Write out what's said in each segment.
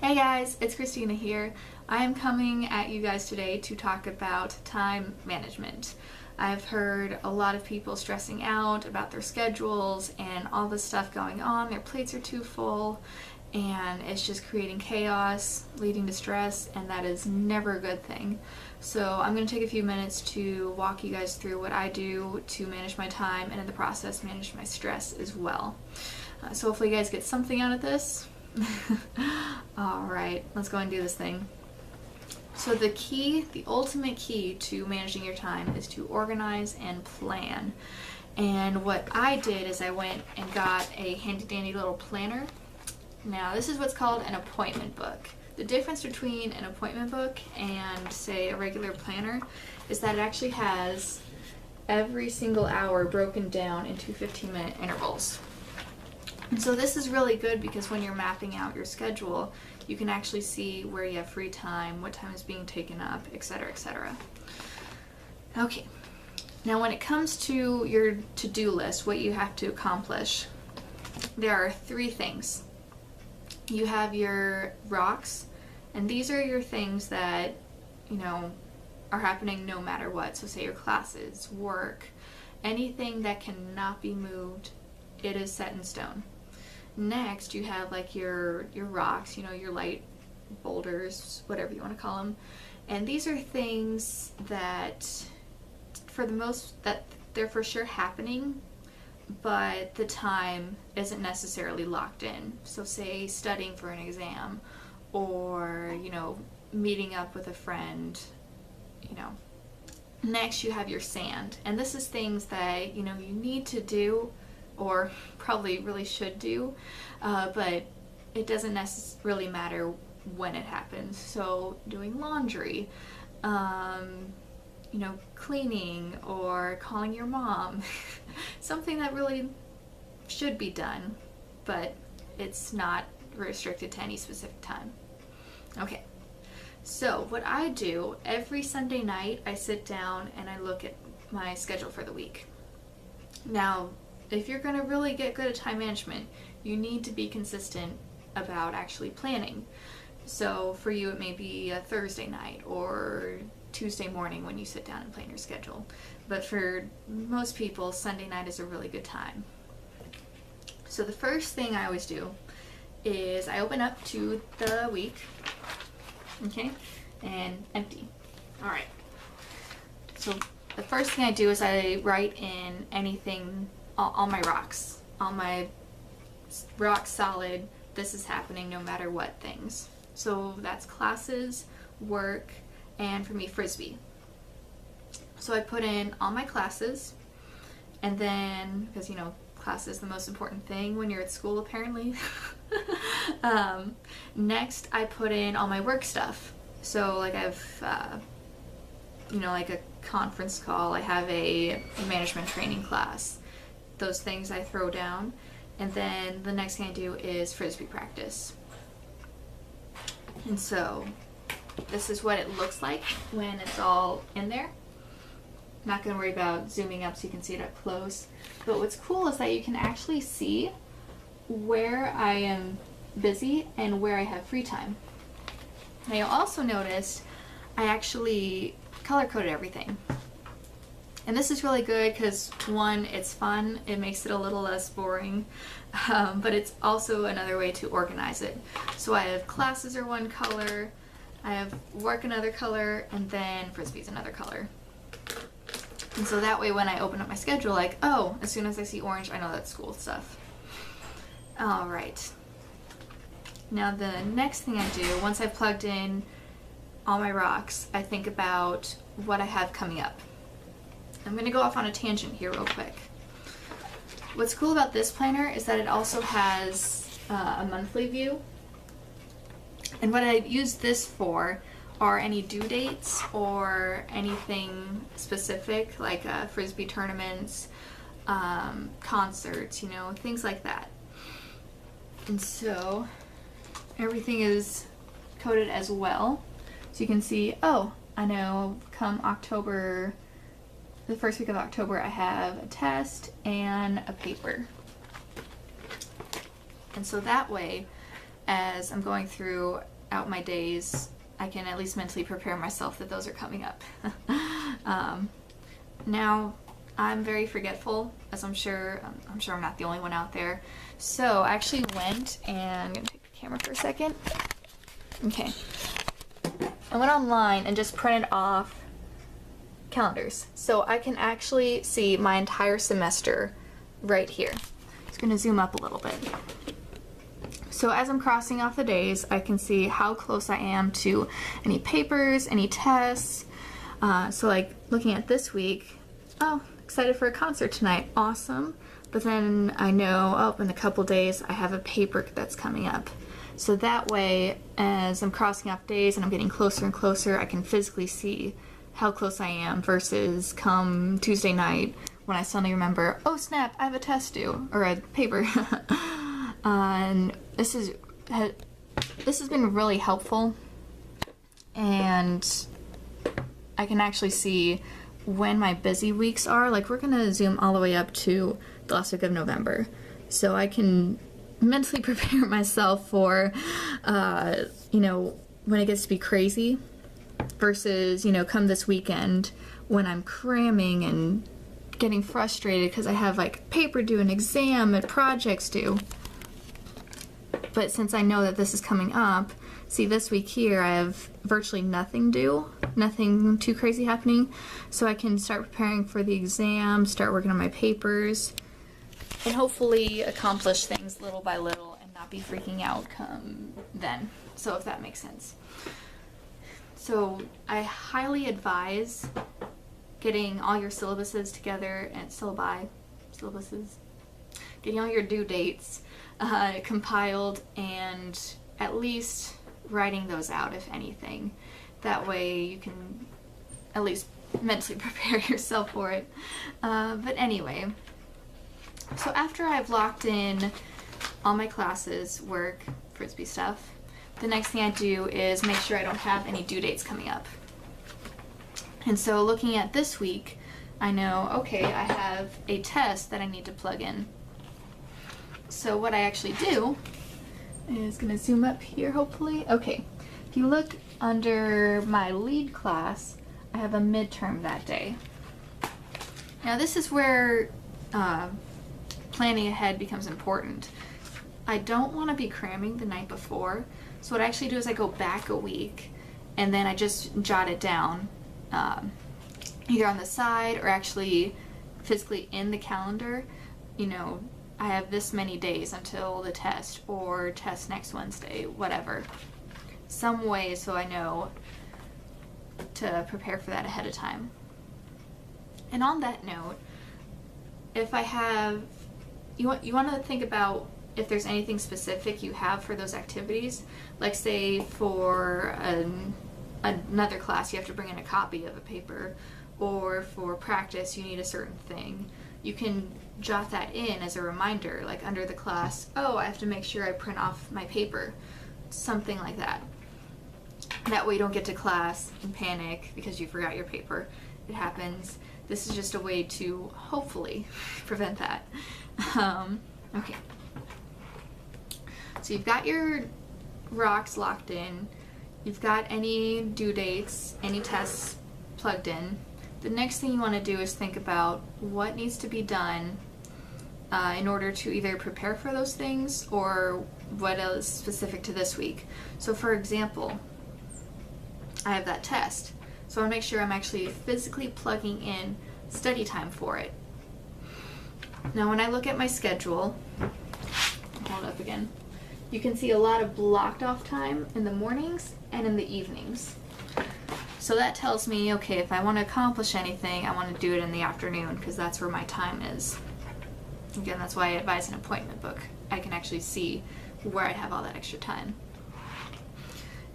Hey guys, it's Christina here. I am coming at you guys today to talk about time management. I've heard a lot of people stressing out about their schedules and all this stuff going on. Their plates are too full and it's just creating chaos, leading to stress, and that is never a good thing. So I'm going to take a few minutes to walk you guys through what I do to manage my time and in the process manage my stress as well. So hopefully you guys get something out of this. Alright, let's go and do this thing. So the ultimate key to managing your time is to organize and plan. And what I did is I went and got a handy dandy little planner. Now this is what's called an appointment book. The difference between an appointment book and, say, a regular planner is that it actually has every single hour broken down into 15-minute intervals. And so this is really good because when you're mapping out your schedule, you can actually see where you have free time, what time is being taken up, etc., etc. Okay, now when it comes to your to-do list, what you have to accomplish, there are three things. You have your rocks, and these are your things that, are happening no matter what. So say your classes, work, anything that cannot be moved, it is set in stone. Next, you have like your rocks, your light boulders, whatever you want to call them. And these are things that they're for sure happening, but the time isn't necessarily locked in. So say studying for an exam or, meeting up with a friend, Next, you have your sand. And this is things that, you need to do or probably really should do, but it doesn't necessarily matter when it happens. So doing laundry, cleaning or calling your mom, something that really should be done, but it's not restricted to any specific time. Okay, so what I do every Sunday night, I sit down and I look at my schedule for the week. Now, if you're going to really get good at time management, you need to be consistent about actually planning. So for you, it may be a Thursday night or Tuesday morning when you sit down and plan your schedule. But for most people, Sunday night is a really good time. So the first thing I always do is I open up to the week, okay, and empty. All right. So the first thing I do is I write in anything, all my rocks, all my rock solid, this is happening no matter what things. So that's classes, work, and for me, Frisbee. So I put in all my classes, and then, because class is the most important thing when you're at school apparently. Next, I put in all my work stuff. So like I have, like a conference call, I have a management training class. Those things I throw down, and then the next thing I do is Frisbee practice. And so this is what it looks like when it's all in there. I'm not going to worry about zooming up so you can see it up close, but what's cool is that you can actually see where I am busy and where I have free time. Now you'll also notice I actually color-coded everything. And this is really good because, one, it's fun, it makes it a little less boring, but it's also another way to organize it. So I have classes are one color, I have work another color, and then Frisbee's another color. And so that way when I open up my schedule, like, oh, as soon as I see orange, I know that's school stuff. Alright. Now the next thing I do, once I've plugged in all my rocks, I think about what I have coming up. I'm going to go off on a tangent here real quick. What's cool about this planner is that it also has a monthly view. And what I use this for are any due dates or anything specific like Frisbee tournaments, concerts, things like that. And so everything is coded as well. So you can see, oh, I know come October, the first week of October, I have a test and a paper. And so that way, as I'm going through out my days, I can at least mentally prepare myself that those are coming up. Now, I'm very forgetful, as I'm sure I'm not the only one out there. So I actually went, and I'm gonna take the camera for a second. Okay. I went online and just printed off calendars. So I can actually see my entire semester right here. Just gonna zoom up a little bit. So as I'm crossing off the days, I can see how close I am to any papers, any tests. So like looking at this week, oh, excited for a concert tonight, awesome. But then I know, oh, in a couple days I have a paper that's coming up. So that way, as I'm crossing off days and I'm getting closer and closer, I can physically see how close I am versus come Tuesday night when I suddenly remember, oh snap, I have a test due, or a paper. And this has been really helpful, and I can actually see when my busy weeks are. Like, we're gonna zoom all the way up to the last week of November, so I can mentally prepare myself for when it gets to be crazy versus come this weekend when I'm cramming and getting frustrated because I have like paper due, an exam, and projects due. But since I know that this is coming up, see, this week here I have virtually nothing due, nothing too crazy happening, so I can start preparing for the exam, start working on my papers, and hopefully accomplish things little by little and not be freaking out come then. So if that makes sense. So I highly advise getting all your syllabuses together and getting all your due dates compiled, and at least writing those out if anything. That way you can at least mentally prepare yourself for it. But anyway, so after I've locked in all my classes, work, Frisbee stuff, the next thing I do is make sure I don't have any due dates coming up. And so looking at this week, I know, okay, I have a test that I need to plug in. So what I actually do is going to zoom up here, hopefully. Okay, if you look under my lead class, I have a midterm that day. Now this is where planning ahead becomes important. I don't want to be cramming the night before, so what I actually do is I go back a week and then I just jot it down, either on the side or actually physically in the calendar. I have this many days until the test, or test next Wednesday, whatever. Some way so I know to prepare for that ahead of time. And on that note, if I have, you want to think about if there's anything specific you have for those activities. Like say for another class you have to bring in a copy of a paper, or for practice you need a certain thing. You can jot that in as a reminder, like under the class, oh, I have to make sure I print off my paper, something like that. That way you don't get to class and panic because you forgot your paper. It happens. This is just a way to hopefully prevent that. Okay. So you've got your rocks locked in, you've got any due dates, any tests plugged in. The next thing you want to do is think about what needs to be done in order to either prepare for those things or what is specific to this week. So for example, I have that test, so I want to make sure I'm actually physically plugging in study time for it. Now when I look at my schedule, hold up again, you can see a lot of blocked off time in the mornings and in the evenings. So that tells me, okay, if I want to accomplish anything, I want to do it in the afternoon because that's where my time is. Again, that's why I advise an appointment book. I can actually see where I have all that extra time.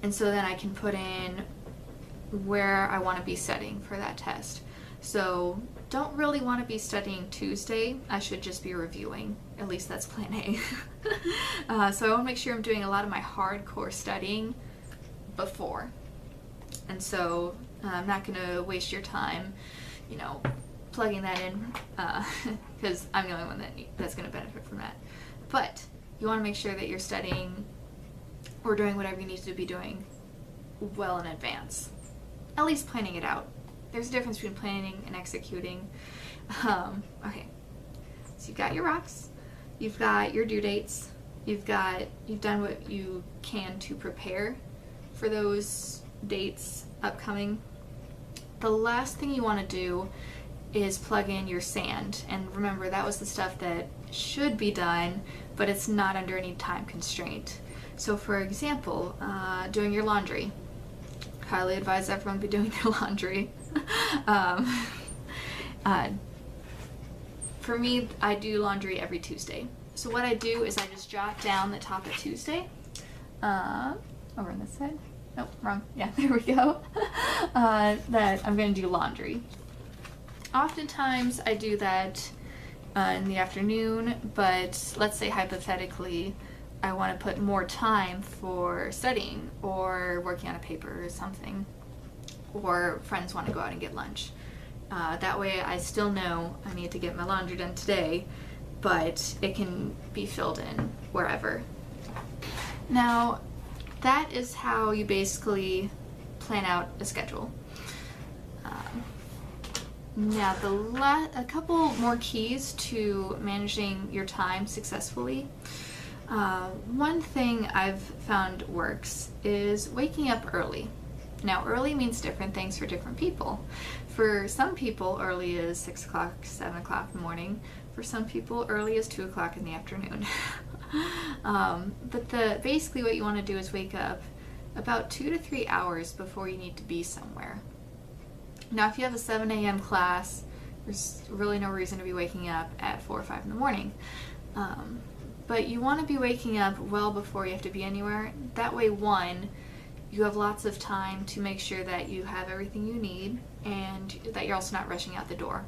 And so then I can put in where I want to be studying for that test. So don't really want to be studying Tuesday. I should just be reviewing. At least that's plan A. So I want to make sure I'm doing a lot of my hardcore studying before. And so I'm not going to waste your time, plugging that in, because I'm the only one that's going to benefit from that. But you want to make sure that you're studying or doing whatever you need to be doing well in advance. At least planning it out. There's a difference between planning and executing. Okay, so you've got your rocks, you've got your due dates, you've done what you can to prepare for those dates upcoming. The last thing you want to do is plug in your sand. And remember, that was the stuff that should be done, but it's not under any time constraint. So for example, doing your laundry. Highly advise everyone be doing their laundry. For me, I do laundry every Tuesday. So what I do is I just jot down the top of Tuesday. Over on this side. Nope, wrong. Yeah, there we go. That I'm going to do laundry. Oftentimes I do that in the afternoon, but let's say hypothetically I want to put more time for studying or working on a paper or something, or friends want to go out and get lunch. That way I still know I need to get my laundry done today, but it can be filled in wherever. Now, that is how you basically plan out a schedule. Now, a couple more keys to managing your time successfully. One thing I've found works is waking up early. Now, early means different things for different people. For some people, early is 6 o'clock, 7 o'clock in the morning. For some people, early is 2 o'clock in the afternoon. But basically what you want to do is wake up about 2 to 3 hours before you need to be somewhere. Now, if you have a 7 a.m. class, there's really no reason to be waking up at 4 or 5 in the morning. But you want to be waking up well before you have to be anywhere. That way, one, you have lots of time to make sure that you have everything you need and that you're also not rushing out the door.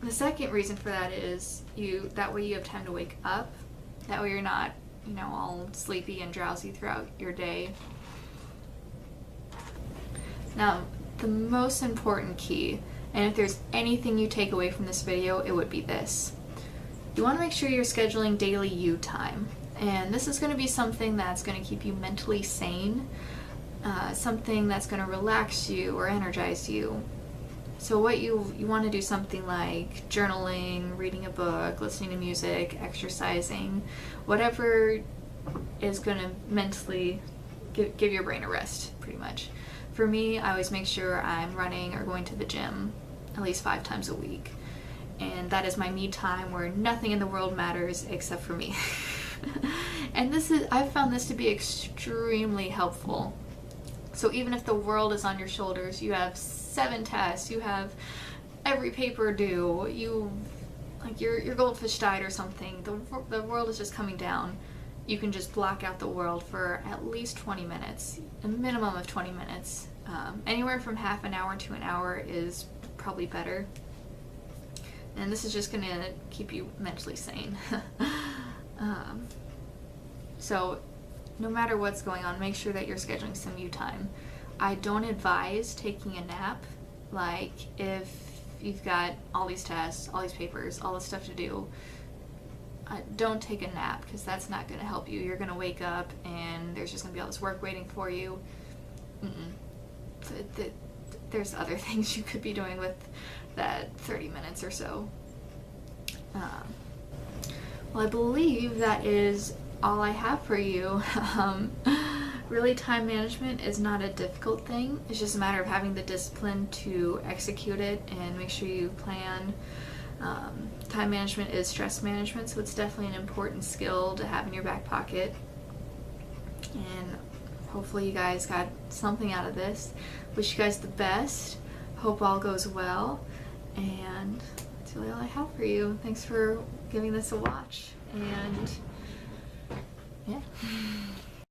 The second reason for that is that way you have time to wake up. That way you're not, all sleepy and drowsy throughout your day. Now, the most important key, and if there's anything you take away from this video, it would be this. You want to make sure you're scheduling daily you time. And this is going to be something that's going to keep you mentally sane, something that's going to relax you or energize you. So what you want to do something like journaling, reading a book, listening to music, exercising, whatever is going to mentally give your brain a rest, pretty much. For me, I always make sure I'm running or going to the gym at least 5 times a week. And that is my me time where nothing in the world matters except for me. And I've found this to be extremely helpful. So even if the world is on your shoulders, you have 7 tests, you have every paper due, your goldfish died or something, the world is just coming down, you can just block out the world for at least 20 minutes, a minimum of 20 minutes. Anywhere from half an hour to an hour is probably better. And this is just going to keep you mentally sane. So no matter what's going on, make sure that you're scheduling some you time. I don't advise taking a nap. Like, if you've got all these tests, all these papers, all this stuff to do, don't take a nap, because that's not going to help you. You're going to wake up and there's just going to be all this work waiting for you. There's other things you could be doing with that 30 minutes or so. Well, I believe that is all I have for you. Really, time management is not a difficult thing. It's just a matter of having the discipline to execute it and make sure you plan. Time management is stress management, so it's definitely an important skill to have in your back pocket. And hopefully you guys got something out of this. Wish you guys the best. Hope all goes well. And that's really all I have for you. Thanks for giving this a watch. And yeah.